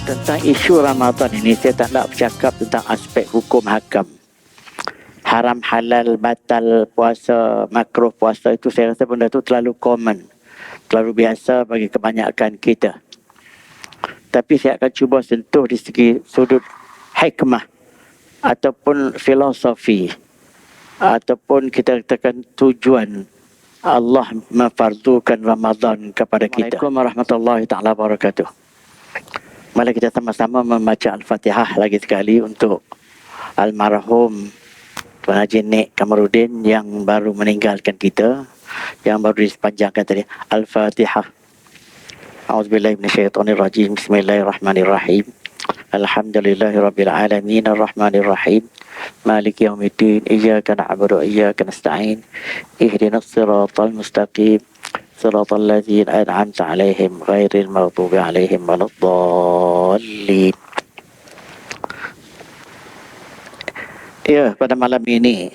Tentang isu Ramadan ini, saya tak nak bercakap tentang aspek hukum hakam. Haram, halal, batal, puasa, makruh puasa, itu saya rasa benda itu terlalu common, terlalu biasa bagi kebanyakan kita. Tapi saya akan cuba sentuh di segi sudut hikmah ataupun filosofi, ataupun kita katakan tujuan Allah memfardukan Ramadan kepada kita. Assalamualaikum warahmatullahi taala wabarakatuh. Mari kita sama-sama membaca Al-Fatihah lagi sekali untuk almarhum Tuan Haji Nik Kamarudin yang baru meninggalkan kita, yang baru disepanjangkan tadi. Al-Fatihah. A'udzubillahi minasyaitonirrajim. Bismillahirrahmanirrahim. Alhamdulillahirabbil alamin arrahmanirrahim. Maliki yaumiddin. Iyyaka na'budu wa iyyaka nasta'in. Ihdinas siratal mustaqim. صراط الذين أنعمت عليهم غير المغضوب عليهم ولا الضالين. Ya, pada malam ini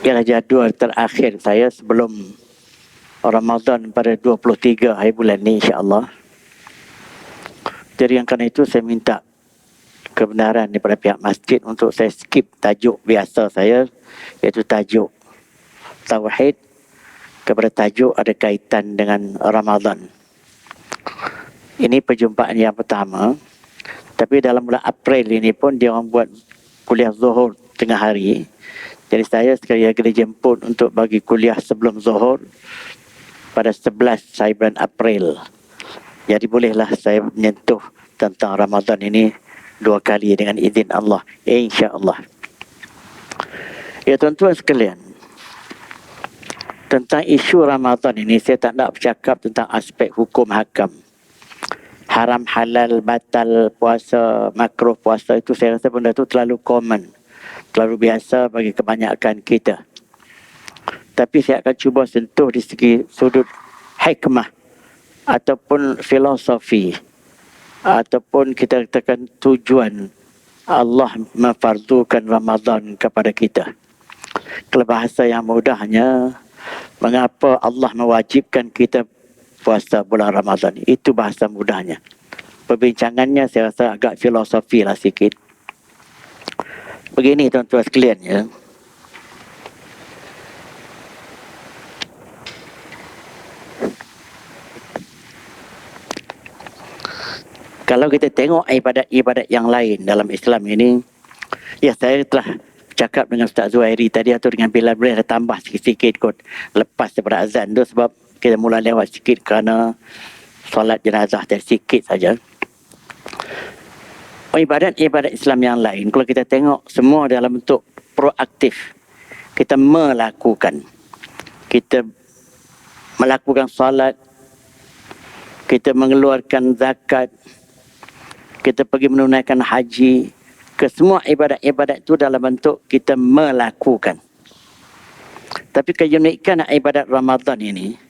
ialah jadual terakhir saya sebelum Ramadan pada 23 hari bulan ni, insya-Allah. Jadi yang kerana itu saya minta kebenaran daripada pihak masjid untuk saya skip tajuk biasa saya, iaitu tajuk Tauhid, kepada tajuk ada kaitan dengan Ramadan. Ini perjumpaan yang pertama. Tapi dalam bulan April ini pun dia orang buat kuliah zuhur tengah hari. Jadi saya sekali lagi dijemput untuk bagi kuliah sebelum zuhur pada 11 hari bulan April. Jadi bolehlah saya menyentuh tentang Ramadan ini 2 kali dengan izin Allah, insya-Allah. Ya tuan-tuan sekalian, tentang isu Ramadan ini, saya tak nak bercakap tentang aspek hukum hakam. Haram, halal, batal, puasa, makruh puasa, itu saya rasa benda itu terlalu common, terlalu biasa bagi kebanyakan kita. Tapi saya akan cuba sentuh di segi sudut hikmah ataupun filosofi, ataupun kita katakan tujuan Allah memfardukan Ramadan kepada kita. Kalau bahasa yang mudahnya, mengapa Allah mewajibkan kita puasa bulan Ramadan? Itu bahasa mudahnya. Perbincangannya saya rasa agak filosofi lah sikit. Begini tuan-tuan sekalian ya. Kalau kita tengok ibadat-ibadat yang lain dalam Islam ini, ya saya telah cakap dengan Ustaz Zuhairi tadi atau dengan Bilal, boleh ada tambah sikit-sikit kot lepas daripada azan tu, sebab kita mula lewat sikit kerana solat jenazah tadi sikit saja. Ibadat-ibadat Islam yang lain, kalau kita tengok semua dalam bentuk proaktif, kita melakukan solat, kita mengeluarkan zakat, kita pergi menunaikan haji. Semua ibadat-ibadat itu dalam bentuk kita melakukan. Tapi keunikan ibadat Ramadan ini,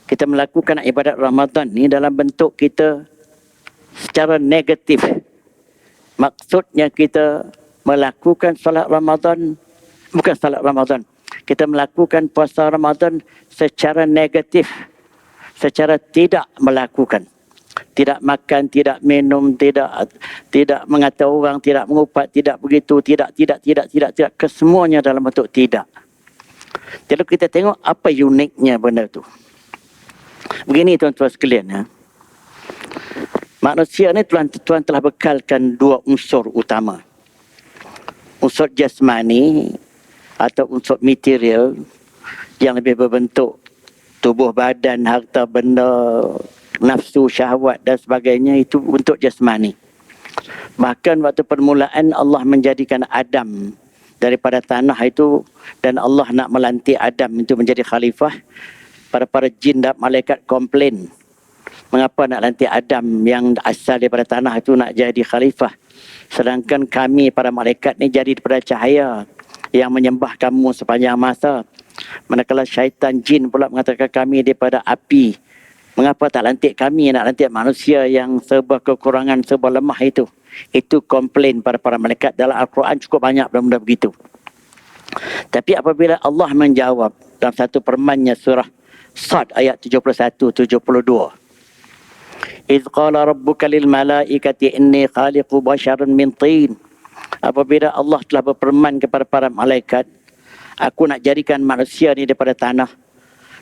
kita melakukan ibadat Ramadan ini dalam bentuk kita secara negatif. Maksudnya kita melakukan salat Ramadan, bukan salat Ramadan. Kita melakukan puasa Ramadan secara negatif, secara tidak melakukan. Tidak makan, tidak minum, tidak mengata orang, tidak mengupat, tidak begitu, tidak, kesemuanya dalam bentuk tidak. Jadi kita tengok apa uniknya benda tu. Begini tuan-tuan sekalian ya. Manusia ni Tuhan telah bekalkan 2 unsur utama. Unsur jasmani atau unsur material yang lebih berbentuk tubuh badan, harta benda, nafsu, syahwat dan sebagainya, itu untuk jasmani. Bahkan waktu permulaan Allah menjadikan Adam daripada tanah itu, dan Allah nak melantik Adam itu menjadi khalifah. Para jin dan malaikat komplain, mengapa nak lantik Adam yang asal daripada tanah itu nak jadi khalifah, sedangkan kami para malaikat ni jadi daripada cahaya yang menyembah kamu sepanjang masa. Manakala syaitan jin pula mengatakan kami daripada api, mengapa tak lantik kami, nak lantik manusia yang serba kekurangan, serba lemah itu. Itu komplain para malaikat. Dalam Al-Quran cukup banyak benda begitu. Tapi apabila Allah menjawab dalam satu firman-Nya surah Sad ayat 71-72, idh qala rabbuka lil malaikati inni khaliqu basharan min tin. Apabila Allah telah berfirman kepada para malaikat, aku nak jadikan manusia ni daripada tanah.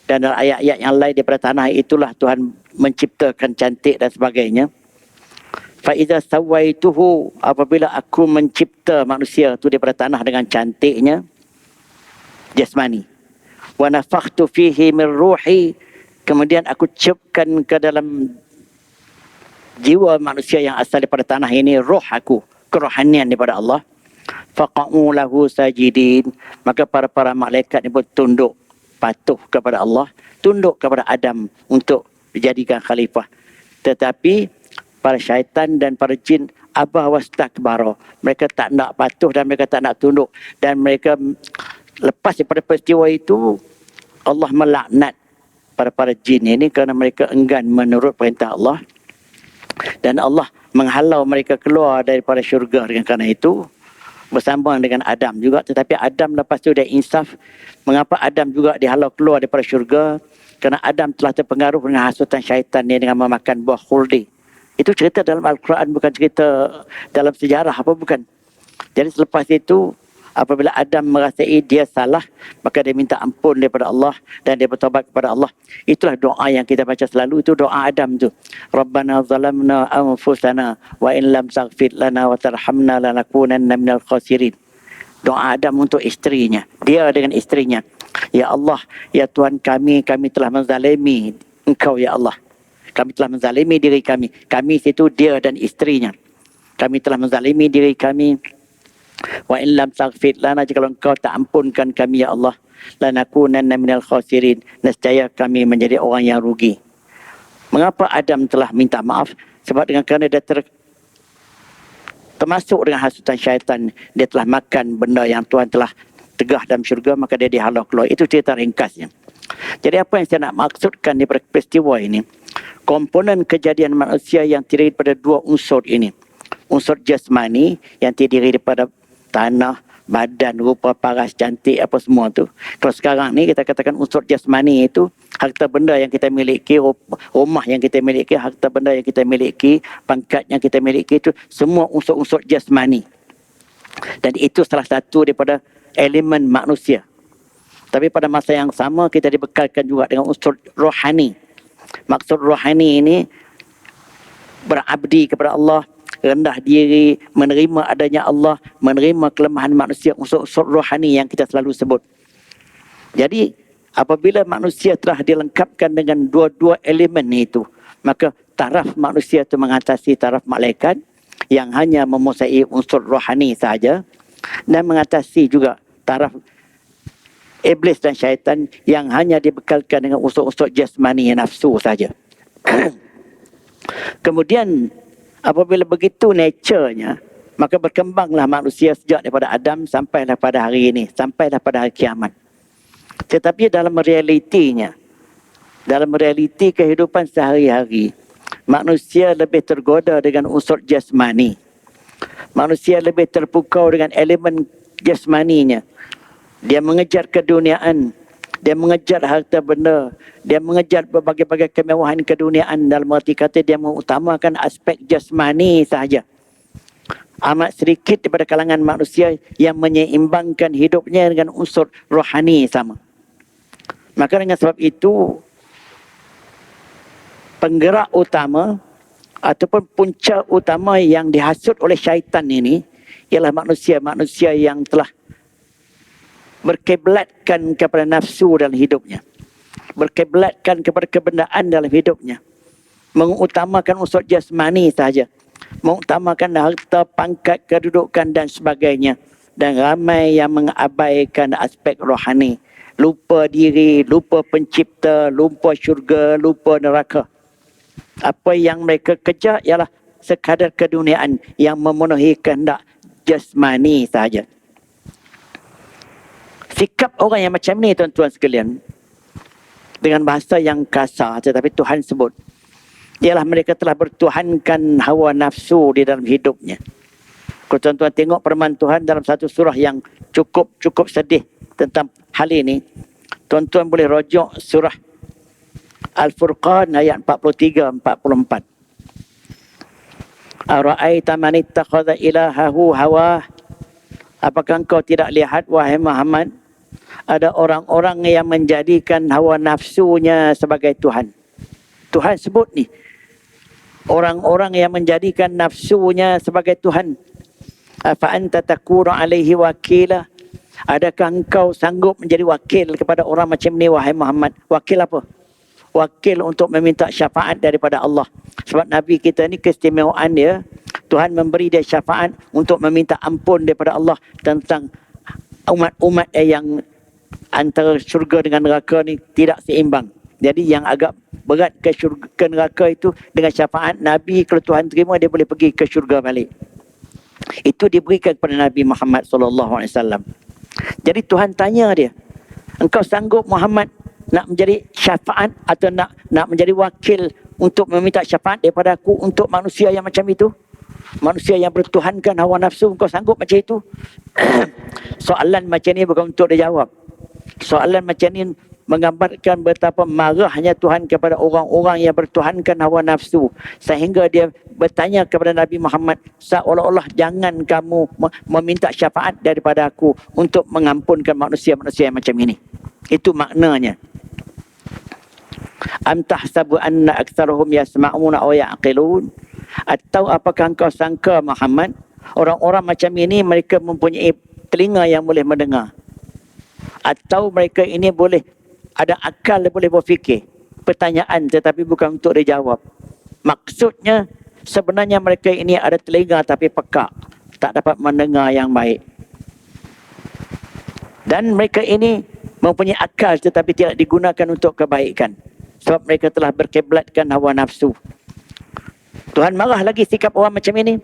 Dan dalam ayat-ayat yang lain daripada tanah itulah Tuhan menciptakan cantik dan sebagainya. Fa idza sawaituhu, apabila aku mencipta manusia tu daripada tanah dengan cantiknya jasmani, wa nafakhtu fihi min ruhi, kemudian aku ciupkan ke dalam jiwa manusia yang asal daripada tanah ini roh aku, kerohanian daripada Allah. Faqa'u lahu sajidin, maka para malaikat ni pun tunduk patuh kepada Allah, tunduk kepada Adam untuk dijadikan khalifah. Tetapi para syaitan dan para jin abah wastakbara, mereka tak nak patuh dan mereka tak nak tunduk, dan mereka lepas daripada peristiwa itu Allah melaknat para jin ini kerana mereka enggan menurut perintah Allah, dan Allah menghalau mereka keluar daripada syurga dengan kerana itu, bersama dengan Adam juga. Tetapi Adam lepas tu dia insaf. Mengapa Adam juga dihalau keluar daripada syurga? Kerana Adam telah terpengaruh dengan hasutan syaitan ni dengan memakan buah khuldi. Itu cerita dalam Al-Quran, bukan cerita dalam sejarah apa, bukan. Jadi selepas itu, apabila Adam merasai dia salah, maka dia minta ampun daripada Allah dan dia bertaubat kepada Allah. Itulah doa yang kita baca selalu, itu doa Adam tu. Rabbana zalamna anfusana wa in lam taghfir lana wa tarhamna lanakunanna minal khasirin. Doa Adam untuk isterinya, dia dengan isterinya. Ya Allah, ya Tuhan kami telah menzalimi Engkau ya Allah. Kami telah menzalimi diri kami. Kami situ dia dan isterinya. Kami telah menzalimi diri kami. Wa in lam taghfir lana, jika Engkau tak ampunkan kami ya Allah, lanakunanna minal khasirin, nescaya kami menjadi orang yang rugi. Mengapa Adam telah minta maaf? Sebab dengan kerana dia termasuk dengan hasutan syaitan, dia telah makan benda yang Tuhan telah tegah dalam syurga, maka dia dihalau keluar. Itu cerita ringkasnya. Jadi apa yang saya nak maksudkan di peristiwa ini, komponen kejadian manusia yang terdiri daripada dua unsur ini. Unsur jasmani yang terdiri daripada tanah, badan, rupa, paras, cantik, apa semua tu. Kalau sekarang ni kita katakan unsur jasmani itu harta benda yang kita miliki, rumah yang kita miliki, harta benda yang kita miliki, pangkat yang kita miliki, itu semua unsur-unsur jasmani. Dan itu salah satu daripada elemen manusia. Tapi pada masa yang sama kita dibekalkan juga dengan unsur rohani. Maksud rohani ini berabdi kepada Allah, rendah diri, menerima adanya Allah, menerima kelemahan manusia, unsur-unsur rohani yang kita selalu sebut. Jadi apabila manusia telah dilengkapkan dengan dua-dua elemen itu, maka taraf manusia itu mengatasi taraf malaikat yang hanya memuasai unsur rohani sahaja, dan mengatasi juga taraf iblis dan syaitan yang hanya dibekalkan dengan unsur-unsur jasmani nafsu saja. Kemudian apabila begitu nature-nya, maka berkembanglah manusia sejak daripada Adam sampailah pada hari ini, sampailah pada hari kiamat. Tetapi dalam realitinya, dalam realiti kehidupan sehari-hari, manusia lebih tergoda dengan unsur jasmani. Manusia lebih terpukau dengan elemen jasmaninya. Dia mengejar keduniaan, dia mengejar harta benda, dia mengejar berbagai-bagai kemewahan keduniaan, dalam arti kata dia mengutamakan aspek jasmani sahaja. Amat sedikit daripada kalangan manusia yang menyeimbangkan hidupnya dengan unsur rohani sama. Maka dengan sebab itu, penggerak utama ataupun punca utama yang dihasut oleh syaitan ini ialah manusia-manusia yang telah berkiblatkan kepada nafsu dalam hidupnya, berkiblatkan kepada kebendaan dalam hidupnya, mengutamakan unsur jasmani sahaja, mengutamakan harta, pangkat, kedudukan dan sebagainya, dan ramai yang mengabaikan aspek rohani, lupa diri, lupa pencipta, lupa syurga, lupa neraka. Apa yang mereka kejar ialah sekadar keduniaan yang memenuhi kehendak jasmani sahaja. Sikap orang yang macam ni, tuan-tuan sekalian, dengan bahasa yang kasar tetapi Tuhan sebut, ialah mereka telah bertuhankan hawa nafsu di dalam hidupnya. Kalau tuan-tuan tengok firman Tuhan dalam satu surah yang cukup sedih tentang hal ini, tuan-tuan boleh rujuk surah Al-Furqan ayat 43-44. Ara'aita man ittakhadha ilahahu hawah. Apakah engkau tidak lihat, wahai Muhammad, ada orang-orang yang menjadikan hawa nafsunya sebagai Tuhan. Tuhan sebut ni, orang-orang yang menjadikan nafsunya sebagai Tuhan. Afa anta takunu alaihi wakila. Adakah engkau sanggup menjadi wakil kepada orang macam ni, wahai Muhammad? Wakil apa? Wakil untuk meminta syafaat daripada Allah. Sebab Nabi kita ni keistimewaan dia, Tuhan memberi dia syafaat untuk meminta ampun daripada Allah tentang umat-umat yang antara syurga dengan neraka ni tidak seimbang. Jadi yang agak berat ke syurga, ke neraka itu, dengan syafaat Nabi, kalau Tuhan terima, dia boleh pergi ke syurga balik. Itu diberikan kepada Nabi Muhammad SAW. Jadi Tuhan tanya dia, engkau sanggup Muhammad nak menjadi syafaat atau nak menjadi wakil untuk meminta syafaat daripada aku untuk manusia yang macam itu? Manusia yang bertuhankan hawa nafsu, engkau sanggup macam itu? Soalan macam ni bukan untuk dia jawab. Soalan macam ni menggambarkan betapa marahnya Tuhan kepada orang-orang yang bertuhankan hawa nafsu, sehingga dia bertanya kepada Nabi Muhammad, seolah-olah jangan kamu meminta syafaat daripada aku untuk mengampunkan manusia-manusia yang macam ini. Itu maknanya. Am tahsabu anna aktsarahum yasma'una aw ya'qilun. Atau apakah engkau sangka Muhammad, orang-orang macam ini mereka mempunyai telinga yang boleh mendengar, atau mereka ini boleh ada akal, boleh berfikir? Pertanyaan tetapi bukan untuk dijawab. Maksudnya sebenarnya mereka ini ada telinga tapi pekak, tak dapat mendengar yang baik. Dan mereka ini mempunyai akal tetapi tidak digunakan untuk kebaikan, sebab mereka telah berkiblatkan hawa nafsu. Tuhan marah lagi sikap orang macam ini.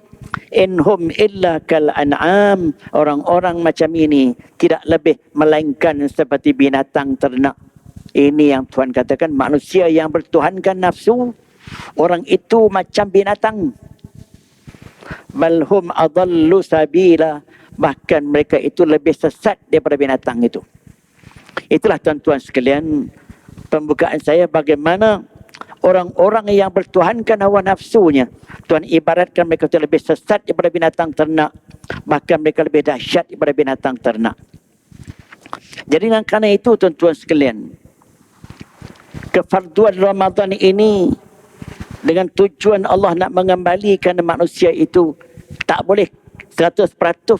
Inhum illa kal an'am. Orang-orang macam ini tidak lebih melainkan seperti binatang ternak. Ini yang Tuhan katakan, manusia yang bertuhankan nafsu, orang itu macam binatang. Balhum adallu sabila. Bahkan mereka itu lebih sesat daripada binatang itu. Itulah tuan-tuan sekalian, pembukaan saya bagaimana orang-orang yang bertuhankan hawa nafsunya, Tuhan ibaratkan mereka itu lebih sesat daripada binatang ternak. Bahkan mereka lebih dahsyat daripada binatang ternak. Jadi dengan kerana itu tuan-tuan sekalian, kefarduan Ramadan ini dengan tujuan Allah nak mengembalikan manusia itu, tak boleh 100%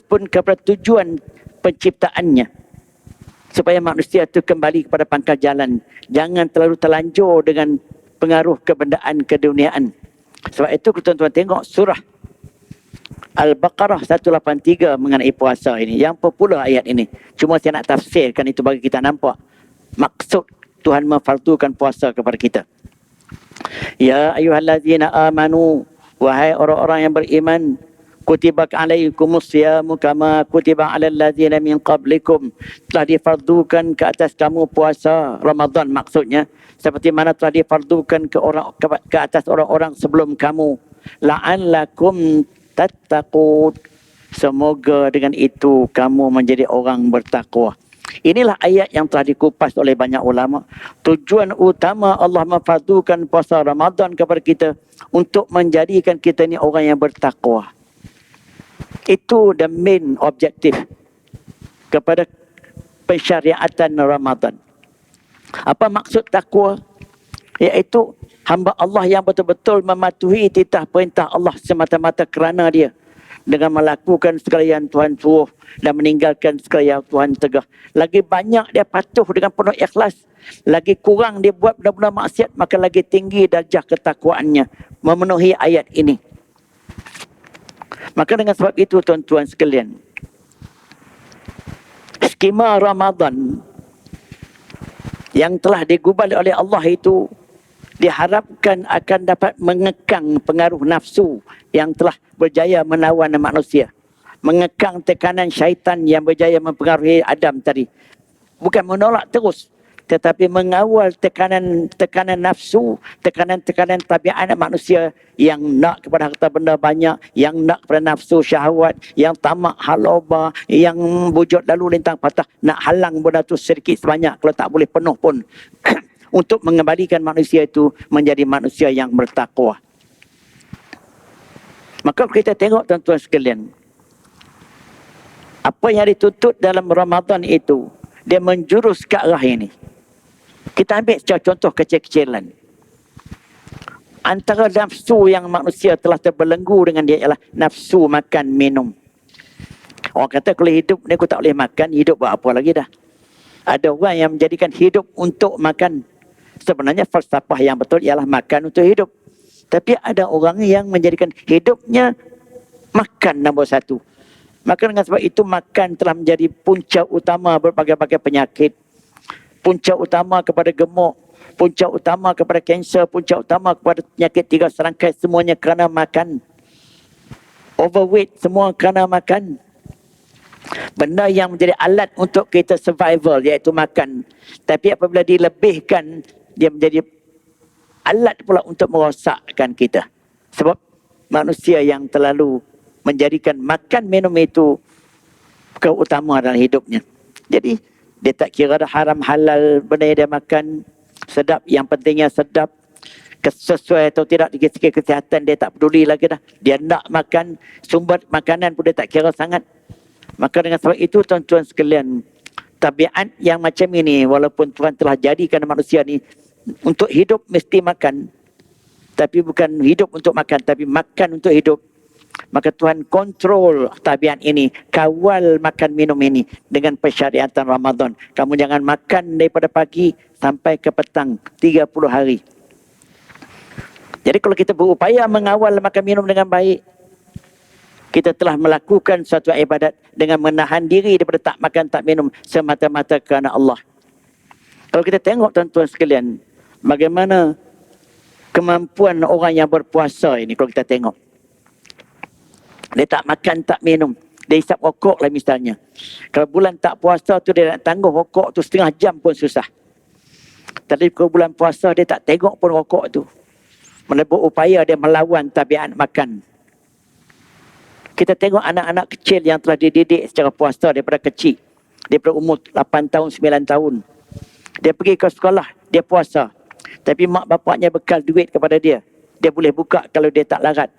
pun kepada tujuan penciptaannya, supaya manusia itu kembali kepada pangkal jalan. Jangan terlalu terlanjur dengan pengaruh kebendaan keduniaan. Sebab itu tuan-tuan tengok surah Al-Baqarah 183 mengenai puasa ini. Yang popular ayat ini. Cuma saya nak tafsirkan itu bagi kita nampak maksud Tuhan memfardukan puasa kepada kita. Ya ayyuhallazina amanu, wahai orang-orang yang beriman, kutiba alaikumus siyamu kama kutiba alal ladzina min qablikum. Telah difardukan ke atas kamu puasa Ramadan, maksudnya seperti mana telah difardukan ke atas orang-orang sebelum kamu. La'allakum tattaqun. Semoga dengan itu kamu menjadi orang bertakwa. Inilah ayat yang telah dikupas oleh banyak ulama. Tujuan utama Allah memfardukan puasa Ramadan kepada kita untuk menjadikan kita ni orang yang bertakwa. Itu the main objektif kepada pensyariatan Ramadan. Apa maksud takwa? Iaitu hamba Allah yang betul-betul mematuhi titah perintah Allah semata-mata kerana dia, dengan melakukan segala yang Tuhan suruh dan meninggalkan segala yang Tuhan tegah. Lagi banyak dia patuh dengan penuh ikhlas, lagi kurang dia buat benda-benda maksiat, maka lagi tinggi darjah ketakwaannya, memenuhi ayat ini. Maka dengan sebab itu tuan-tuan sekalian, skema Ramadan yang telah digubal oleh Allah itu diharapkan akan dapat mengekang pengaruh nafsu yang telah berjaya menawan manusia, mengekang tekanan syaitan yang berjaya mempengaruhi Adam tadi. Bukan menolak terus, tetapi mengawal tekanan nafsu, tekanan tabiat manusia yang nak kepada harta benda banyak, yang nak kepada nafsu syahwat, yang tamak haloba, yang bujut lalu lintang patah, nak halang benda tu sedikit sebanyak, kalau tak boleh penuh pun untuk mengembalikan manusia itu menjadi manusia yang bertakwa. Maka kita tengok tuan-tuan sekalian, apa yang dituntut dalam Ramadan itu, dia menjurus ke arah ini. Kita ambil secara contoh kecil-kecilan. Antara nafsu yang manusia telah terbelenggu dengan dia ialah nafsu makan minum. Orang kata kalau hidup ni aku tak boleh makan, hidup buat apa lagi dah. Ada orang yang menjadikan hidup untuk makan. Sebenarnya falsafah yang betul ialah makan untuk hidup. Tapi ada orang yang menjadikan hidupnya makan nombor satu. Maka dengan sebab itu makan telah menjadi punca utama berbagai-bagai penyakit. Punca utama kepada gemuk, punca utama kepada kanser, punca utama kepada penyakit tiga serangkai, semuanya kerana makan. Overweight semua kerana makan. Benda yang menjadi alat untuk kita survival iaitu makan. Tapi apabila dilebihkan, dia menjadi alat pula untuk merosakkan kita. Sebab manusia yang terlalu menjadikan makan minum itu keutama dalam hidupnya. Jadi dia tak kira dah haram halal benda yang dia makan, sedap, yang pentingnya sedap, sesuai atau tidak dari segi kesihatan dia tak peduli lagi dah. Dia nak makan, sumber makanan pun dia tak kira sangat. Maka dengan sebab itu tuan-tuan sekalian, tabiat yang macam ini, walaupun Tuhan telah jadikan manusia ni untuk hidup mesti makan, tapi bukan hidup untuk makan, tapi makan untuk hidup. Maka Tuhan kontrol tabiat ini, kawal makan minum ini dengan persyariatan Ramadan. Kamu jangan makan daripada pagi sampai ke petang 30 hari. Jadi kalau kita berupaya mengawal makan minum dengan baik, kita telah melakukan suatu ibadat dengan menahan diri daripada tak makan tak minum semata-mata kerana Allah. Kalau kita tengok tuan-tuan sekalian, bagaimana kemampuan orang yang berpuasa ini, kalau kita tengok, dia tak makan tak minum, dia hisap rokok lah misalnya. Kalau bulan tak puasa tu dia nak tangguh rokok tu setengah jam pun susah. Tapi kalau bulan puasa dia tak tengok pun rokok tu. Mana berupaya dia melawan tabiat makan. Kita tengok anak-anak kecil yang telah dididik secara puasa daripada kecil. Daripada umur 8 tahun, 9 tahun. Dia pergi ke sekolah, dia puasa. Tapi mak bapaknya bekal duit kepada dia. Dia boleh buka kalau dia tak larat.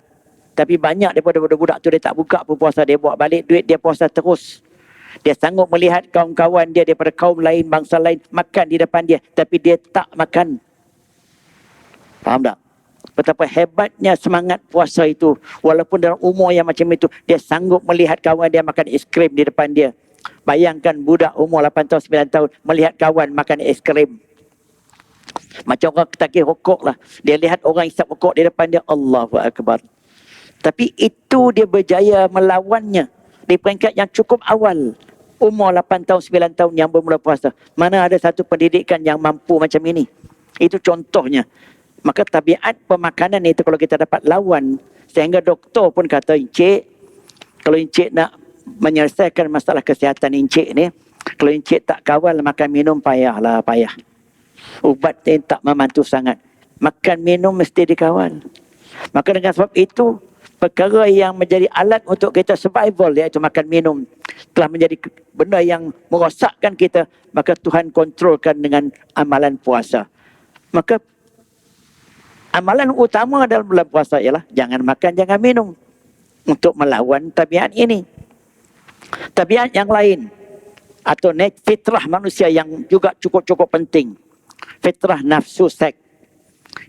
Tapi banyak daripada budak-budak tu dia tak buka pun puasa. Dia bawa balik duit, dia puasa terus. Dia sanggup melihat kawan-kawan dia daripada kaum lain, bangsa lain makan di depan dia. Tapi dia tak makan. Faham tak? Betapa hebatnya semangat puasa itu. Walaupun dalam umur yang macam itu, dia sanggup melihat kawan dia makan es krim di depan dia. Bayangkan budak umur 8 tahun, 9 tahun melihat kawan makan es krim. Macam orang ketakir rokok lah. Dia lihat orang isap rokok di depan dia. Allahu Akbar. Tapi itu dia berjaya melawannya di peringkat yang cukup awal. Umur 8 tahun, 9 tahun yang bermula puasa. Mana ada satu pendidikan yang mampu macam ini. Itu contohnya. Maka tabiat pemakanan itu kalau kita dapat lawan, sehingga doktor pun kata, Encik, kalau Encik nak menyelesaikan masalah kesihatan Encik ni, kalau Encik tak kawal makan minum, payahlah, payah. Ubat ni tak membantu sangat. Makan minum mesti dikawal. Maka dengan sebab itu, perkara yang menjadi alat untuk kita survival, iaitu makan minum, telah menjadi benda yang merosakkan kita. Maka Tuhan kontrolkan dengan amalan puasa. Maka amalan utama dalam bulan puasa ialah jangan makan, jangan minum. Untuk melawan tabiat ini. Tabiat yang lain, atau fitrah manusia yang juga cukup-cukup penting. Fitrah nafsu seks.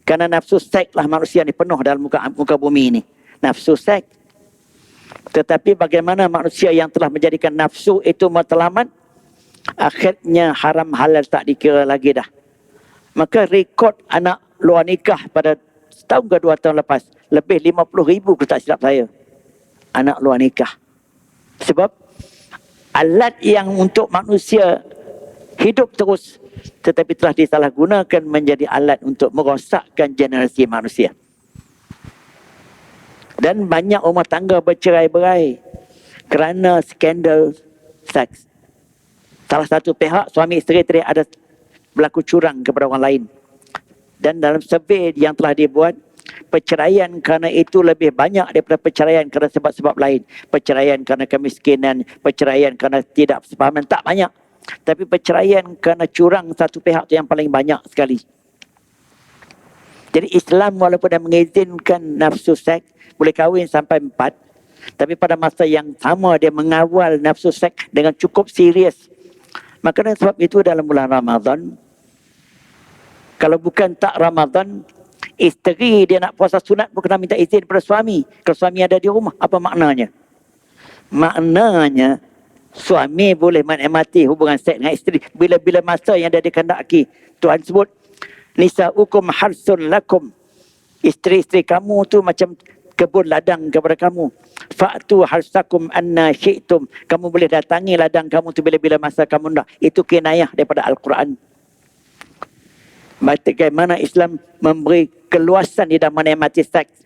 Kerana nafsu seks lah manusia ni penuh dalam muka bumi ini. Nafsu seks. Tetapi bagaimana manusia yang telah menjadikan nafsu itu matlamat, akhirnya haram halal tak dikira lagi dah. Maka rekod anak luar nikah pada setahun ke 2 tahun lepas, lebih 50,000 kalau tak silap saya. Anak luar nikah. Sebab alat yang untuk manusia hidup terus, tetapi telah disalahgunakan menjadi alat untuk merosakkan generasi manusia. Dan banyak rumah tangga bercerai-berai kerana skandal seks. Salah satu pihak, suami isteri tadi ada berlaku curang kepada orang lain. Dan dalam survei yang telah dibuat, perceraian kerana itu lebih banyak daripada perceraian kerana sebab-sebab lain. Perceraian kerana kemiskinan, perceraian kerana tidak sepahaman, tak banyak. Tapi perceraian kerana curang satu pihak itu yang paling banyak sekali. Jadi Islam walaupun dah mengizinkan nafsu seks, boleh kahwin sampai 4, tapi pada masa yang sama dia mengawal nafsu seks dengan cukup serius. Maka dengan sebab itu dalam bulan Ramadan, kalau bukan tak Ramadan, isteri dia nak puasa sunat pun kena minta izin pada suami. Kalau suami ada di rumah, apa maknanya? Maknanya suami boleh menikmati hubungan seks dengan isteri bila-bila masa yang dia dikehendaki. Tuhan sebut, nisa'ukum harsun lakum. Isteri-isteri kamu tu macam kebun ladang kepada kamu. Fa'tu harsakum anna syi'tum. Kamu boleh datangi ladang kamu tu bila-bila masa kamu nak. Itu kinayah daripada Al-Quran. Bagaimana Islam memberi keluasan di dalam menikmati seks.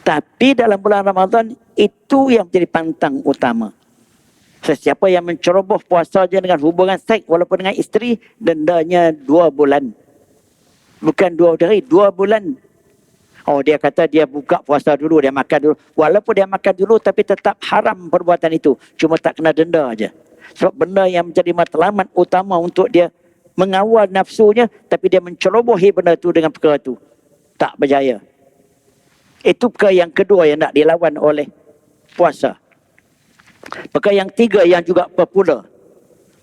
Tapi dalam bulan Ramadan, itu yang menjadi pantang utama. Sesiapa yang menceroboh puasa je dengan hubungan seks walaupun dengan isteri, dendanya 2 bulan. Bukan 2 hari, 2 bulan. Oh, dia kata dia buka puasa dulu, dia makan dulu. Walaupun dia makan dulu, tapi tetap haram perbuatan itu. Cuma tak kena denda aja. Sebab benda yang menjadi matlamat utama untuk dia mengawal nafsunya, tapi dia mencerobohi benda itu dengan perkara itu. Tak berjaya. Itu perkara yang kedua yang nak dilawan oleh puasa. Perkara yang tiga yang juga popular.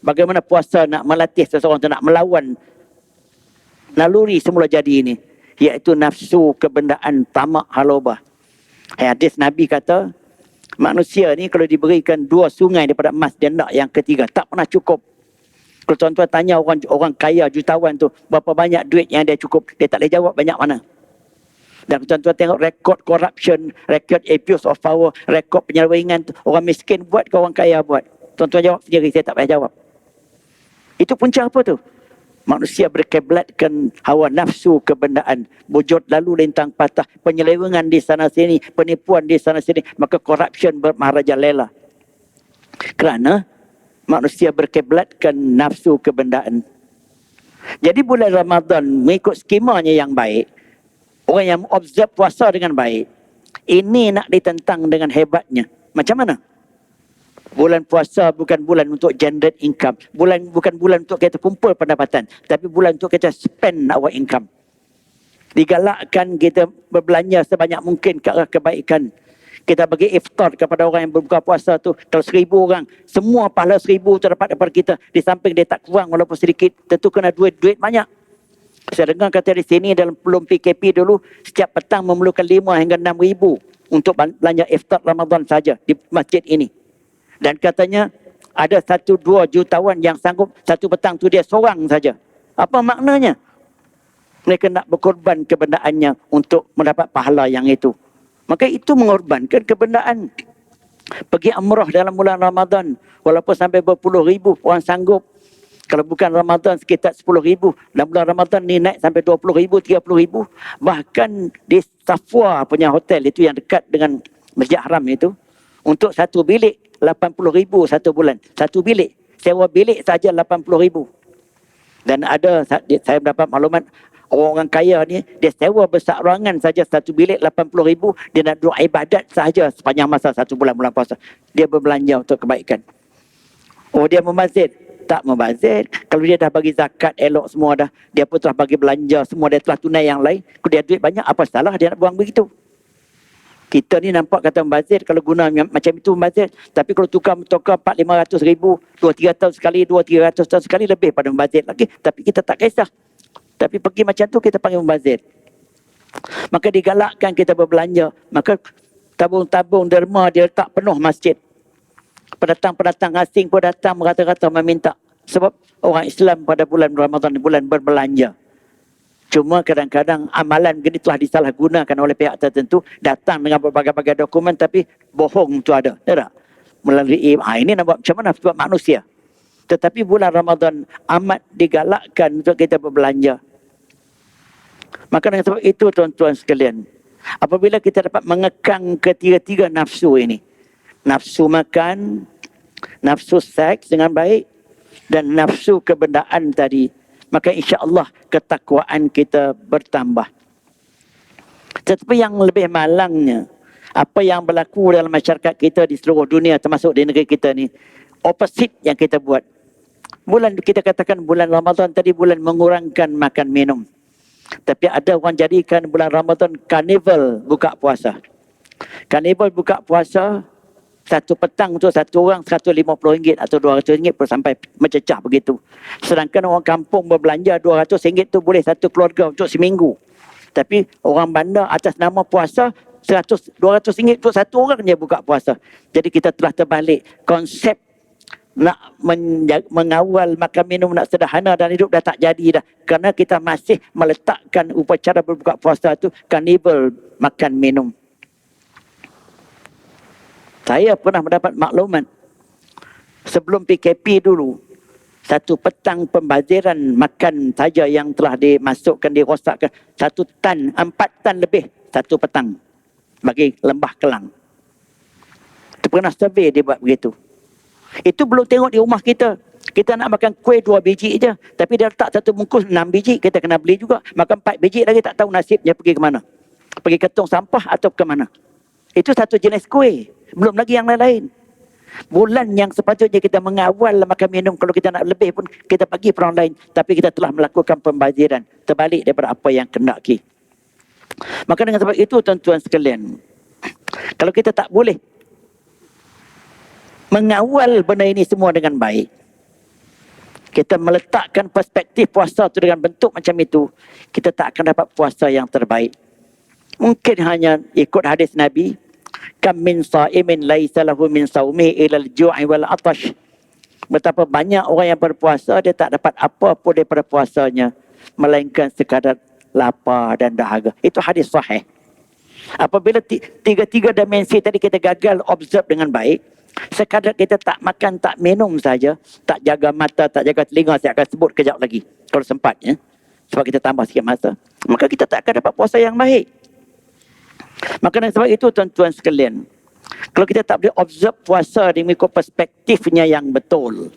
Bagaimana puasa nak melatih seseorang untuk nak melawan naluri semula jadi ini. Iaitu nafsu kebendaan tamak halobah. Hadis Nabi kata, manusia ni kalau diberikan 2 sungai daripada emas, dia nak yang ketiga. Tak pernah cukup. Kalau tuan-tuan tanya orang kaya jutawan tu, berapa banyak duit yang dia cukup, dia tak boleh jawab banyak mana. Dan tuan-tuan tengok rekod corruption, rekod abuse of power, rekod penyelewengan, orang miskin buat ke orang kaya buat. Tuan-tuan jawab sendiri, saya tak payah jawab. Itu punca apa tu? Manusia berkiblatkan hawa nafsu kebendaan, bujut lalu lintang patah, penyelewengan di sana sini, penipuan di sana sini, maka corruption bermarajalela. Kerana manusia berkiblatkan nafsu kebendaan. Jadi bulan Ramadan mengikut skemanya yang baik, orang yang observe puasa dengan baik, ini nak ditentang dengan hebatnya. Macam mana? Bulan puasa bukan bulan untuk gendered income. Bukan bulan untuk kita kumpul pendapatan. Tapi bulan untuk kita spend our income. Digalakkan kita berbelanja sebanyak mungkin ke arah kebaikan. Kita bagi iftar kepada orang yang berbuka puasa tu. Kalau 1,000 orang, semua pahala 1,000 tu dapat daripada kita. Di samping dia tak kurang walaupun sedikit. Tentu kena duit banyak. Saya dengar kata di sini dalam belum PKP dulu, setiap petang memerlukan 5 hingga 6,000 untuk belanja iftar Ramadan saja di masjid ini. Dan katanya ada 1-2 jutawan yang sanggup satu petang tu dia seorang saja. Apa maknanya? Mereka nak berkorban kebendaannya untuk mendapat pahala yang itu. Maka itu mengorbankan kebendaan. Pergi umrah dalam bulan Ramadan, walaupun sampai berpuluh ribu orang sanggup. Kalau bukan Ramadan sekitar 10,000. Dalam bulan Ramadan ni naik sampai 20,000, 30,000. Bahkan di Safwa punya hotel itu yang dekat dengan Masjid Haram itu, untuk satu bilik 80,000 satu bulan. Satu bilik. Sewa bilik saja 80,000. Dan ada, saya mendapat maklumat, orang-orang kaya ni, dia sewa besar ruangan saja satu bilik 80,000. Dia nak duduk ibadat saja sepanjang masa 1 bulan puasa. Dia berbelanja untuk kebaikan. Oh, dia membazir? Tak membazir. Kalau dia dah bagi zakat elok semua dah, dia pun telah bagi belanja semua, dia telah tunai yang lain. Kalau dia duit banyak, apa salah dia nak buang begitu? Kita ni nampak kata membazir, kalau guna macam itu membazir. Tapi kalau tukar 400-500 ribu, 2-3 tahun sekali, 200-300 tahun sekali, lebih pada membazir lagi. Tapi kita tak kisah. Tapi pergi macam tu kita panggil membazir. Maka digalakkan kita berbelanja. Maka tabung-tabung derma dia letak penuh masjid. Pendatang-pendatang asing pun datang merata-rata meminta. Sebab orang Islam pada bulan Ramadan, bulan berbelanja. Cuma kadang-kadang amalan begini telah disalahgunakan oleh pihak tertentu, datang dengan berbagai-bagai dokumen tapi bohong tu ada. Tak? Melalui ini nak buat macam mana sebab manusia. Tetapi bulan Ramadan amat digalakkan untuk kita berbelanja. Maka dengan sebab itu tuan-tuan sekalian, apabila kita dapat mengekang ketiga-tiga nafsu ini, nafsu makan, nafsu seks dengan baik, dan nafsu kebendaan tadi, maka insya-Allah ketakwaan kita bertambah. Tetapi yang lebih malangnya, apa yang berlaku dalam masyarakat kita di seluruh dunia termasuk di negeri kita ni, opposite yang kita buat. Bulan kita katakan bulan Ramadan tadi bulan mengurangkan makan minum. Tapi ada orang jadikan bulan Ramadan karnival buka puasa. Karnival buka puasa, satu petang untuk satu orang RM150 atau RM200 pun sampai mencecah begitu. Sedangkan orang kampung berbelanja RM200 tu boleh satu keluarga untuk seminggu. Tapi orang bandar atas nama puasa, RM200 untuk satu orang je buka puasa. Jadi kita telah terbalik. Konsep nak mengawal makan minum nak sederhana dan hidup dah tak jadi dah. Kerana kita masih meletakkan upacara berbuka puasa tu karnival makan minum. Saya pernah mendapat maklumat sebelum PKP dulu, satu petang pembaziran makan saja yang telah dimasukkan, dirosakkan 1 tan, 4 tan lebih satu petang bagi Lembah Kelang. Itu pernah survey dia buat begitu. Itu belum tengok di rumah kita. Kita nak makan kuih 2 biji je, tapi dia letak satu bungkus 6 biji, kita kena beli juga. Makan 4 biji lagi tak tahu nasibnya pergi ke mana. Pergi ke tong sampah atau ke mana. Itu satu jenis kuih. Belum lagi yang lain-lain. Bulan yang sepatutnya kita mengawal makan minum, kalau kita nak lebih pun kita bagi per orang lain. Tapi kita telah melakukan pembaziran terbalik daripada apa yang kendaki. Maka dengan sebab itu tuan-tuan sekalian, kalau kita tak boleh mengawal benda ini semua dengan baik, kita meletakkan perspektif puasa itu dengan bentuk macam itu, kita tak akan dapat puasa yang terbaik. Mungkin hanya ikut hadis Nabi, kam min sa'imin laisa lahu min saumi ila al-ju'i wal 'atash. Betapa banyak orang yang berpuasa, dia tak dapat apa pun daripada puasanya melainkan sekadar lapar dan dahaga. Itu hadis sahih. Apabila tiga-tiga dimensi tadi kita gagal observe dengan baik, sekadar kita tak makan, tak minum saja, tak jaga mata, tak jaga telinga, saya akan sebut kejap lagi kalau sempat, ya. Sebab kita tambah sikit masa, maka kita tak akan dapat puasa yang baik. Maka dengan sebab itu tuan-tuan sekalian, kalau kita tak boleh observe puasa mengikut perspektifnya yang betul,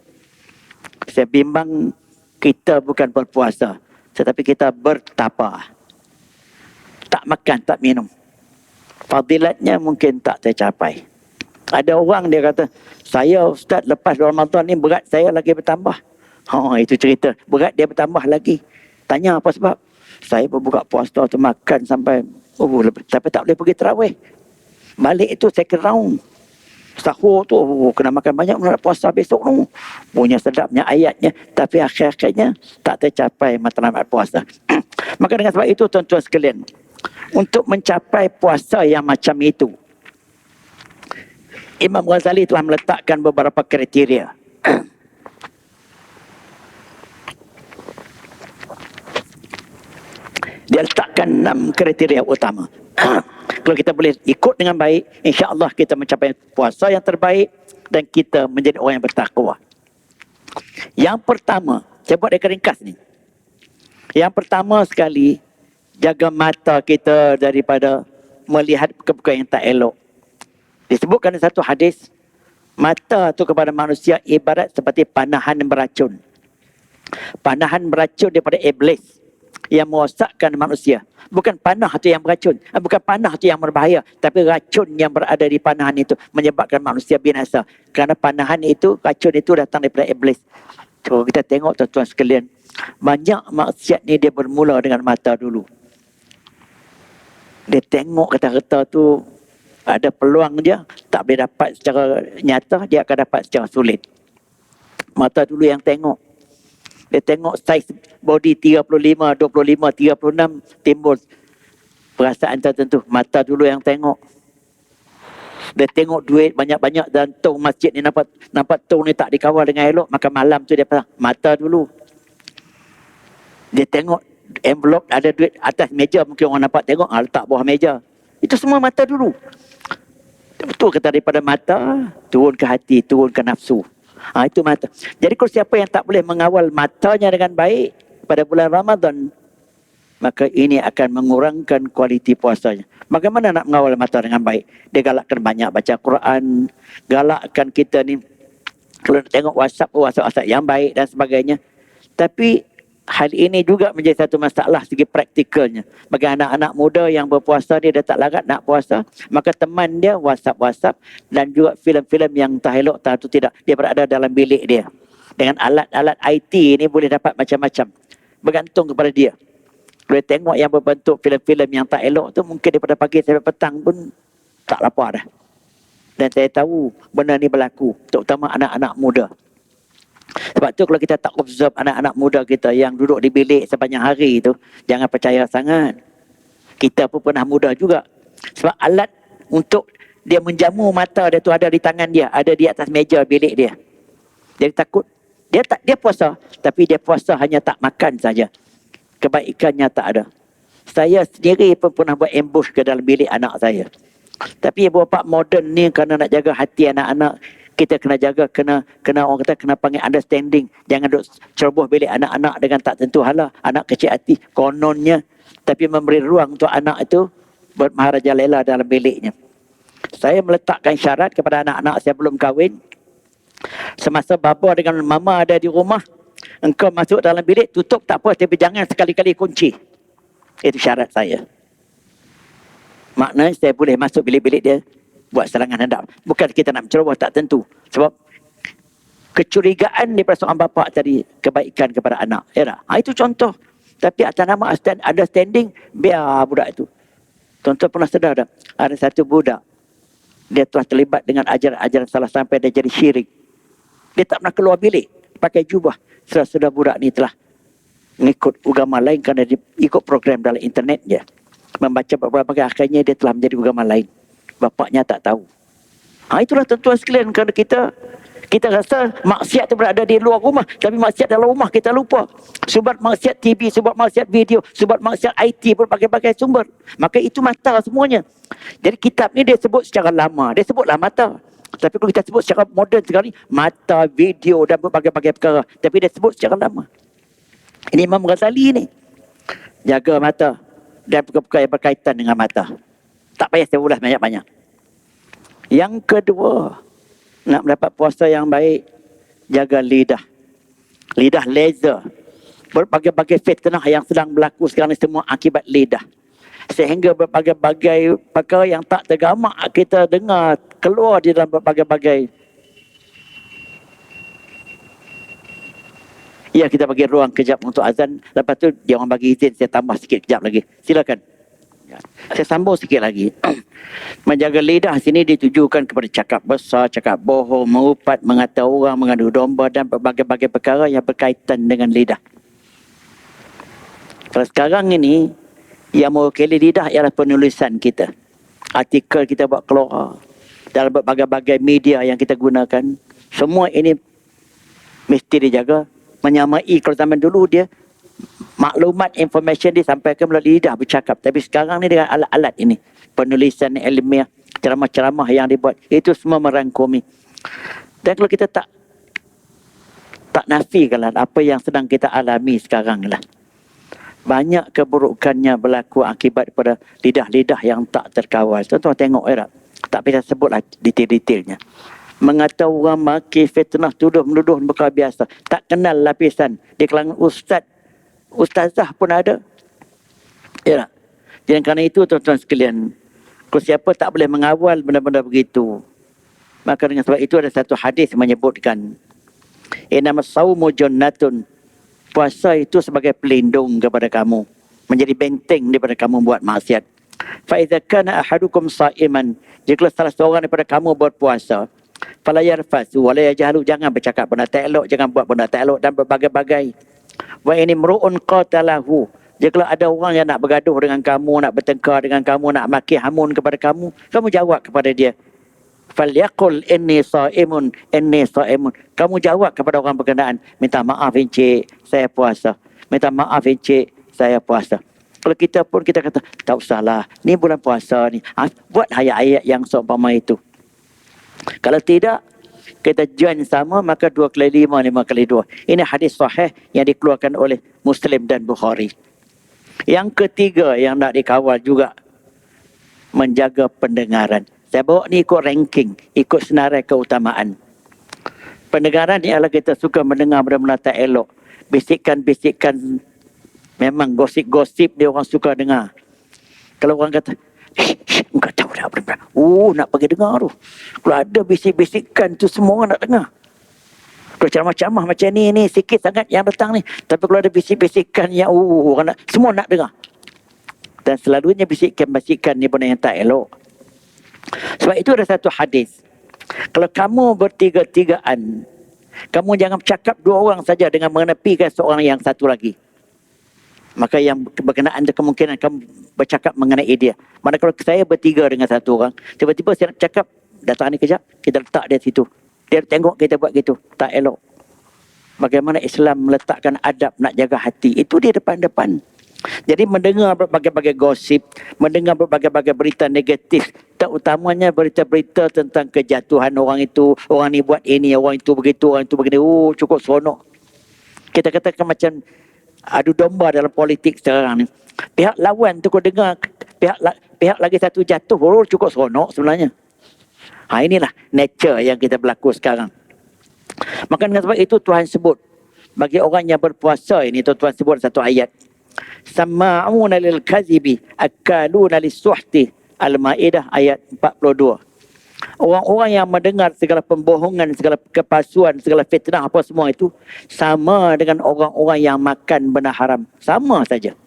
saya bimbang kita bukan berpuasa, tetapi kita bertapa. Tak makan, tak minum. Fadilatnya mungkin tak tercapai. Ada orang dia kata, saya Ustaz lepas Ramadan ni berat saya lagi bertambah. Itu cerita. Berat dia bertambah lagi. Tanya apa sebab? Saya berbuka puasa tu makan sampai tapi tak boleh pergi tarawih. Balik itu second round. Sahur tu kena makan banyak nak puasa besok tu. Punya sedapnya ayatnya, tapi akhir-akhirnya tak tercapai matlamat puasa. Maka dengan sebab itu tuan-tuan sekalian, untuk mencapai puasa yang macam itu, Imam Ghazali telah meletakkan beberapa kriteria. Dia letakkan 6 kriteria utama. Kalau kita boleh ikut dengan baik, insya-Allah kita mencapai puasa yang terbaik dan kita menjadi orang yang bertakwa. Yang pertama, saya buat dia ringkas ni. Yang pertama sekali, jaga mata kita daripada melihat perkara yang tak elok. Disebutkan dalam satu hadis, mata tu kepada manusia ibarat seperti panahan beracun. Panahan beracun daripada iblis yang merosakkan manusia. Bukan panah tu yang beracun, bukan panah tu yang berbahaya, tapi racun yang berada di panahan itu menyebabkan manusia binasa. Kerana panahan itu, racun itu datang daripada iblis. Kalau kita tengok tuan-tuan sekalian, banyak maksiat ni dia bermula dengan mata dulu. Dia tengok kata-kata tu ada peluang dia, tak boleh dapat secara nyata, dia akan dapat secara sulit. Mata dulu yang tengok. Dia tengok saiz body 35, 25, 36, timbul perasaan tertentu. Mata dulu yang tengok. Dia tengok duit banyak-banyak dan tong masjid ni nampak tong ni tak dikawal dengan elok, maka malam tu dia pasang mata dulu. Dia tengok envelope ada duit atas meja, mungkin orang nampak tengok, letak bawah meja. Itu semua mata dulu. Betul kata daripada mata turun ke hati, turun ke nafsu. Itu mata. Jadi kalau siapa yang tak boleh mengawal matanya dengan baik pada bulan Ramadan, maka ini akan mengurangkan kualiti puasanya. Bagaimana nak mengawal mata dengan baik? Dia galakkan banyak baca Quran, galakkan kita ni kalau nak tengok WhatsApp yang baik dan sebagainya. Tapi hal ini juga menjadi satu masalah segi praktikalnya. Bagi anak-anak muda yang berpuasa, dia tak larat nak puasa, maka teman dia WhatsApp dan juga filem-filem yang tak elok tu tidak. Dia berada dalam bilik dia. Dengan alat-alat IT ini boleh dapat macam-macam. Bergantung kepada dia. Boleh tengok yang berbentuk filem-filem yang tak elok tu, mungkin daripada pagi sampai petang pun tak lapar dah. Dan saya tahu benda ni berlaku, terutama anak-anak muda. Sebab tu kalau kita tak observe anak-anak muda kita yang duduk di bilik sepanjang hari tu, jangan percaya sangat. Kita pun pernah muda juga. Sebab alat untuk dia menjamu mata dia tu ada di tangan dia, ada di atas meja bilik dia. Jadi takut dia puasa, tapi dia puasa hanya tak makan saja. Kebaikannya tak ada. Saya sendiri pun pernah buat ambush ke dalam bilik anak saya. Tapi ibu bapa moden ni kerana nak jaga hati anak-anak, kita kena jaga, kena orang kata kena panggil understanding. Jangan duk ceroboh bilik anak-anak dengan tak tentu hala. Anak kecil hati kononnya, tapi memberi ruang untuk anak itu bermaharajalela dalam biliknya. Saya meletakkan syarat kepada anak-anak saya belum kahwin. Semasa bapa dengan mama ada di rumah, engkau masuk dalam bilik, tutup tak apa, tapi jangan sekali-kali kunci. Itu syarat saya. Maknanya saya boleh masuk bilik-bilik dia, buat serangan hadap. Bukan kita nak menceroboh, tak tentu. Sebab kecurigaan daripada seorang bapa tadi, kebaikan kepada anak. Ya, itu contoh. Tapi atas nama understanding, biar budak itu. Tuan-tuan pernah sedar tak? Ada satu budak, dia telah terlibat dengan ajaran-ajaran salah sampai dia jadi syirik. Dia tak pernah keluar bilik, pakai jubah. Sudah budak ni telah mengikut agama lain kerana dia ikut program dalam internet je. Membaca beberapa akhirnya dia telah menjadi agama lain. Bapaknya tak tahu. Itulah tuan-tuan sekalian, kerana kita rasa maksiat itu berada di luar rumah, tapi maksiat dalam rumah kita lupa. Sebab maksiat TV, sebab maksiat video, sebab maksiat IT, berbagai-bagai sumber. Maka itu mata semuanya. Jadi kitab ni dia sebut secara lama, dia sebutlah mata. Tapi kalau kita sebut secara moden sekali, mata, video dan berbagai-bagai perkara. Tapi dia sebut secara lama. Ini Imam Ghazali ni. Jaga mata dan perkara-perkara yang berkaitan dengan mata. Tak payah saya ulas banyak-banyak. Yang kedua, nak mendapat puasa yang baik, jaga lidah. Lidah laser. Berbagai-bagai fitnah yang sedang berlaku sekarang ni semua akibat lidah. Sehingga berbagai-bagai perkara yang tak tergamak kita dengar keluar di dalam berbagai-bagai. Ya, kita bagi ruang kejap untuk azan. Lepas tu dia orang bagi izin saya tambah sikit kejap lagi. Silakan. Saya sambung sikit lagi. Menjaga lidah sini ditujukan kepada cakap besar, cakap bohong, mengupat, mengata orang, mengadu domba dan berbagai-bagai perkara yang berkaitan dengan lidah. Kalau sekarang ini, yang mewakili lidah ialah penulisan kita. Artikel kita buat keluar. Dalam berbagai-bagai media yang kita gunakan. Semua ini mesti dijaga. Menyamai kalau zaman dulu dia maklumat, information disampaikan melalui lidah bercakap. Tapi sekarang ni dengan alat-alat ini. Penulisan ilmiah, ceramah-ceramah yang dibuat. Itu semua merangkumi. Dan kalau kita tak nafikanlah apa yang sedang kita alami sekarang lah. Banyak keburukannya berlaku akibat pada lidah-lidah yang tak terkawal. Tuan-tuan tengok ya tak? Tak bisa sebutlah detail-detailnya. Mengata orang, maki, fitnah, tuduh, menuduh, perkara biasa. Tak kenal lapisan. Di kalangan ustazah pun ada. Ya tak? Jadi kerana itu tuan-tuan sekalian, kalau siapa tak boleh mengawal benda-benda begitu, maka dengan sebab itu ada satu hadis menyebutkan, innamas saumu jannatun, puasa itu sebagai pelindung kepada kamu, menjadi benteng daripada kamu buat maksiat. Fa idza kana ahadukum sha'iman, jika salah seorang daripada kamu berpuasa, fala yarfasu wa la yajhalu, jangan bercakap benda tak elok, jangan buat benda tak elok dan berbagai-bagai. Wa in imru'un qatalahu, jika ada orang yang nak bergaduh dengan kamu, nak bertengkar dengan kamu, nak maki hamun kepada kamu, kamu jawab kepada dia, falyaqul inni sha'imun, inni sha'imun. Kamu jawab kepada orang berkenaan, minta maaf encik, saya puasa. Minta maaf encik, saya puasa. Kalau kita pun kita kata, tak usahlah, ni bulan puasa ni. Buat ayat-ayat yang seumpama itu. Kalau tidak, kita join sama, maka 2 kali 5, 5 kali 2. Ini hadis sahih yang dikeluarkan oleh Muslim dan Bukhari. Yang ketiga yang nak dikawal juga, menjaga pendengaran. Saya bawa ni ikut ranking, ikut senarai keutamaan. Pendengaran ni adalah kita suka mendengar benda-benda tak elok. Bisikan-bisikan, memang gosip-gosip dia orang suka dengar. Kalau orang kata, engkau tahu dah benda-benda. Nak pergi dengar tu. Kalau ada bisik-bisikan tu semua orang nak dengar. Kalau ceramah-ceramah macam ni sikit sangat yang datang ni. Tapi kalau ada bisik-bisikan yang orang nak, semua nak dengar. Dan selalunya bisikan-bisikan ni benda yang tak elok. Sebab itu ada satu hadis. Kalau kamu bertiga-tigaan, kamu jangan bercakap dua orang saja dengan menepikan seorang yang satu lagi. Maka yang berkenaan tu kemungkinan kamu bercakap mengenai dia. Mana kalau saya bertiga dengan satu orang, tiba-tiba saya nak cakap, datang ni kejap, kita letak dia situ. Dia tengok kita buat gitu, tak elok. Bagaimana Islam meletakkan adab nak jaga hati, itu di depan-depan. Jadi mendengar berbagai-bagai gosip, mendengar berbagai-bagai berita negatif, terutamanya berita-berita tentang kejatuhan orang itu, orang ni buat ini, orang itu begitu, orang itu begini, cukup seronok. Kita katakan macam adu domba dalam politik sekarang ni. Pihak lawan tu kau dengar pihak lagi satu jatuh, cukup seronok sebenarnya. Inilah nature yang kita berlaku sekarang. Maka dengan sebab itu Tuhan sebut bagi orang yang berpuasa ini, Tuhan sebut satu ayat. Sama'una lil kazibi akaluna lis-suhti. Al-Maidah ayat 42. Orang-orang yang mendengar segala pembohongan, segala kepalsuan, segala fitnah apa semua itu sama dengan orang-orang yang makan benda haram. Sama saja.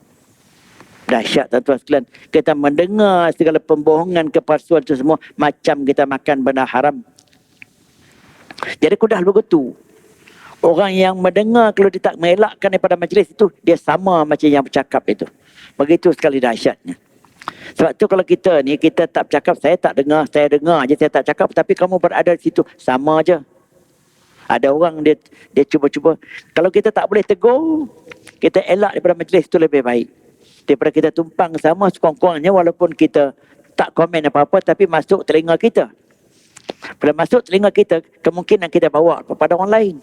Dahsyat tuan-tuan sekalian. Kita mendengar segala pembohongan, kepalsuan itu semua macam kita makan benda haram. Jadi aku dah begitu. Orang yang mendengar kalau dia tak mengelakkan daripada majlis itu, dia sama macam yang bercakap itu. Begitu sekali dahsyatnya. Sebab tu kalau kita ni, kita tak bercakap, saya tak dengar, saya dengar je, saya tak cakap, tapi kamu berada di situ, sama je. Ada orang dia cuba-cuba. Kalau kita tak boleh tegur, kita elak daripada majlis itu lebih baik. Daripada kita tumpang sama sekurang-kurangnya, walaupun kita tak komen apa-apa, tapi masuk telinga kita. Bila masuk telinga kita, kemungkinan kita bawa kepada orang lain.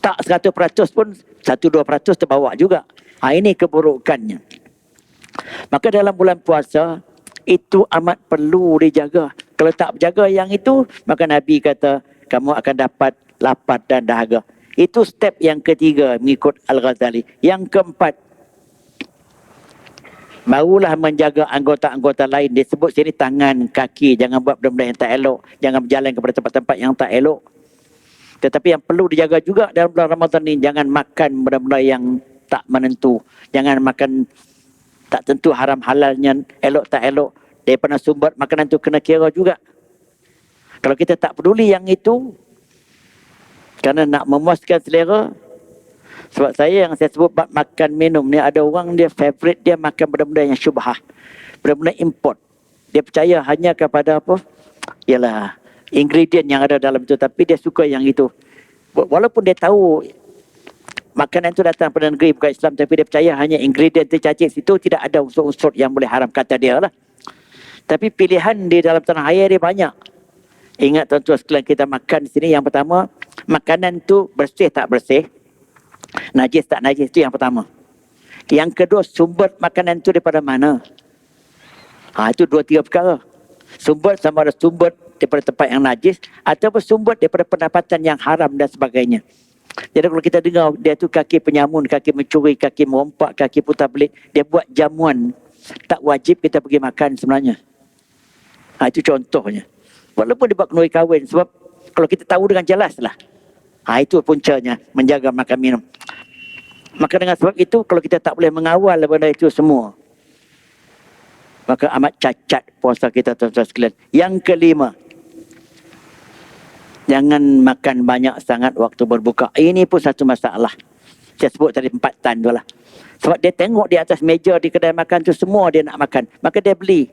Tak 100% pun 1-2% terbawa juga. Ini keburukannya. Maka dalam bulan puasa, itu amat perlu dijaga. Kalau tak berjaga yang itu, maka Nabi kata, kamu akan dapat lapar dan dahaga. Itu step yang ketiga mengikut Al-Ghazali. Yang keempat, barulah menjaga anggota-anggota lain. Dia sebut sini tangan, kaki. Jangan buat benda-benda yang tak elok. Jangan berjalan kepada tempat-tempat yang tak elok. Tetapi yang perlu dijaga juga dalam bulan Ramadan ni, jangan makan benda-benda yang tak menentu. Jangan makan tak tentu haram halalnya, elok tak elok. Daripada sumber makanan tu kena kira juga. Kalau kita tak peduli yang itu, kerana nak memuaskan selera. Sebab saya yang saya sebut bab makan minum ni, ada orang dia favourite dia makan benda-benda yang syubhah. Benda-benda import. Dia percaya hanya kepada apa? Ialah ingredient yang ada dalam itu, tapi dia suka yang itu. Walaupun dia tahu makanan itu datang pada negeri bukan Islam, tapi dia percaya hanya ingredient tercacik situ, tidak ada unsur-unsur yang boleh haram, kata dia lah. Tapi pilihan di dalam tanah air dia banyak. Ingat tuan-tuan sekalian, kita makan di sini, yang pertama, makanan tu bersih tak bersih, najis tak najis, itu yang pertama. Yang kedua, sumber makanan tu daripada mana? Itu 2-3 perkara. Sumber sama ada sumber daripada tempat yang najis ataupun sumber daripada pendapatan yang haram dan sebagainya. Jadi kalau kita dengar dia tu kaki penyamun, kaki mencuri, kaki merompak, kaki putar belit, dia buat jamuan, tak wajib kita pergi makan sebenarnya. Itu contohnya. Walaupun dia buat kenduri kahwin, sebab kalau kita tahu dengan jelas lah. Itu puncanya, menjaga makan minum. Maka dengan sebab itu, kalau kita tak boleh mengawal benda itu semua, maka amat cacat puasa kita tuan-tuan sekalian. Yang kelima, jangan makan banyak sangat waktu berbuka. Ini pun satu masalah. Saya sebut tadi 4 tan tu lah. Sebab dia tengok di atas meja di kedai makan tu semua dia nak makan. Maka dia beli.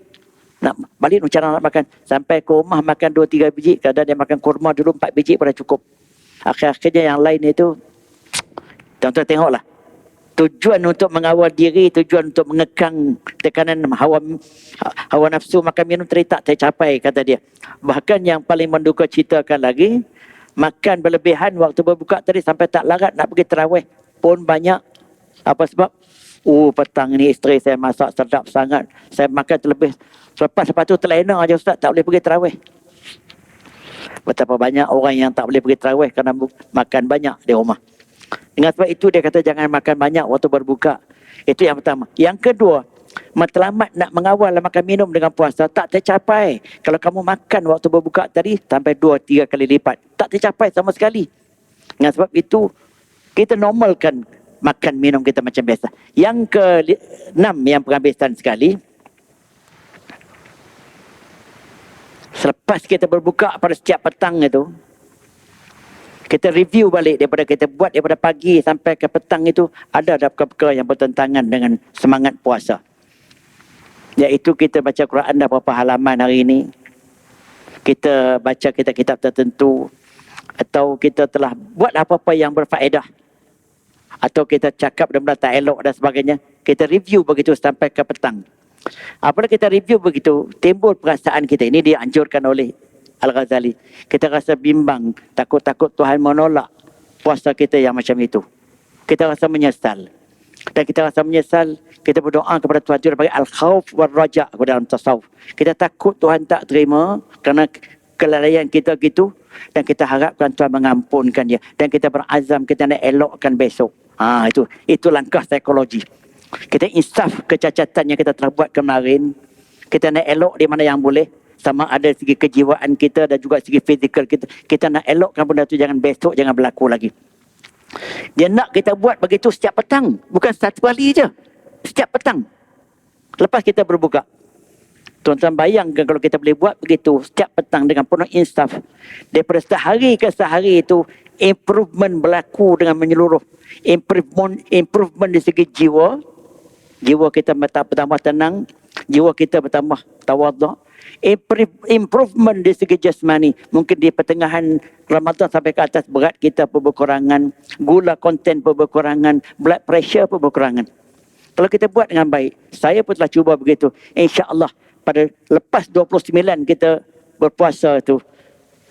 Nak balik cara nak makan. Sampai ke rumah makan 2-3 biji. Kadang dia makan kurma dulu 4 biji pada cukup. Akhir-akhirnya yang lain itu, tuan-tuan tengoklah. Tujuan untuk mengawal diri, tujuan untuk mengekang tekanan hawa nafsu makan minum tadi tak tercapai, kata dia. Bahkan yang paling menduka citakan lagi, makan berlebihan waktu berbuka tadi sampai tak larat nak pergi tarawih pun banyak. Apa sebab? Petang ni isteri saya masak sedap sangat. Saya makan terlebih. Lepas tu terlena aja Ustaz, tak boleh pergi tarawih. Betapa banyak orang yang tak boleh pergi tarawih kerana makan banyak di rumah. Dengan sebab itu dia kata jangan makan banyak waktu berbuka. Itu yang pertama. Yang kedua, matlamat nak mengawal makan minum dengan puasa tak tercapai. Kalau kamu makan waktu berbuka tadi sampai 2-3 kali lipat, tak tercapai sama sekali. Dengan sebab itu, kita normalkan makan minum kita macam biasa. Yang ke-6 yang penghabisan sekali, selepas kita berbuka pada setiap petang itu, kita review balik daripada kita buat daripada pagi sampai ke petang itu, ada perkara-perkara yang bertentangan dengan semangat puasa. Iaitu kita baca Quran dah berapa halaman hari ini, kita baca kitab-kitab tertentu, atau kita telah buat apa-apa yang berfaedah, atau kita cakap benda-benda tak elok dan sebagainya, kita review begitu sampai ke petang. Apabila kita review begitu, timbul perasaan kita, ini dianjurkan oleh Al-Ghazali, kita rasa bimbang, takut-takut Tuhan menolak puasa kita yang macam itu. Kita rasa menyesal. Dan kita rasa menyesal, kita berdoa kepada Tuhan itu sebagai al-khawf wal-raja' dalam tasawuf. Kita takut Tuhan tak terima kerana kelalaian kita gitu, dan kita harapkan Tuhan mengampunkan dia, dan kita berazam kita nak elokkan besok. Itu langkah psikologi. Kita insaf kecacatan yang kita telah buat kemarin, kita nak elok di mana yang boleh, sama ada segi kejiwaan kita dan juga segi fizikal kita. Kita nak elokkan benda tu, jangan besok, jangan berlaku lagi. Dia nak kita buat begitu setiap petang, bukan satu kali je, setiap petang lepas kita berbuka. Tuan-tuan bayangkan kalau kita boleh buat begitu setiap petang dengan penuh insaf, daripada sehari ke sehari itu improvement berlaku dengan menyeluruh. Improvement di segi jiwa kita bertambah tenang, jiwa kita bertambah tawaduk. Improvement di segi jasmani, mungkin di pertengahan Ramadan sampai ke atas, berat kita pun berkurangan, gula konten pun berkurangan, blood pressure pun berkurangan. Kalau kita buat dengan baik, saya pun telah cuba begitu, insya-Allah pada lepas 29 kita berpuasa tu,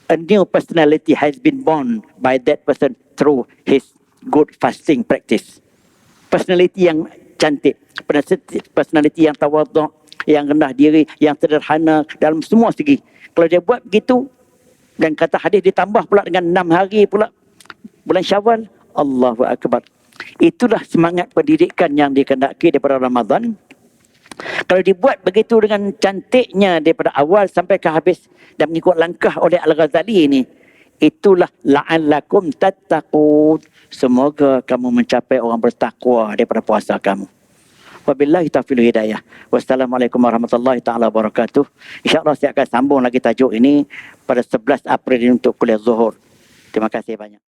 a new personality has been born by that person through his good fasting practice. Personality yang cantik, personality yang tawaduk, yang rendah diri, yang sederhana dalam semua segi. Kalau dia buat begitu, dan kata hadis ditambah pula dengan 6 hari pula bulan Syawal, Allahu Akbar. Itulah semangat pendidikan yang dikehendaki daripada Ramadan. Kalau dibuat begitu dengan cantiknya daripada awal sampai ke habis dan mengikut langkah oleh Al-Ghazali ini, itulah la'allakum tattaqun. Semoga kamu mencapai orang bertakwa daripada puasa kamu. Wabillahi taufiq hidayah. Wassalamualaikum warahmatullahi taala wabarakatuh. InsyaAllah saya akan sambung lagi tajuk ini pada 11 April untuk kuliah Zuhur. Terima kasih banyak.